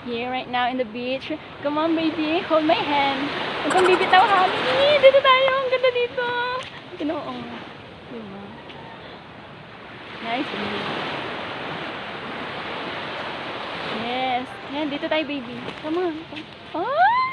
here right now in the beach. Come on, baby. Hold my hand. Huwag kang bibitaw, honey. Dito tayo. Ang ganda dito. Ginoo. Diba? Nice view. Yes. Yan, dito tayo, baby. Come on. Oh!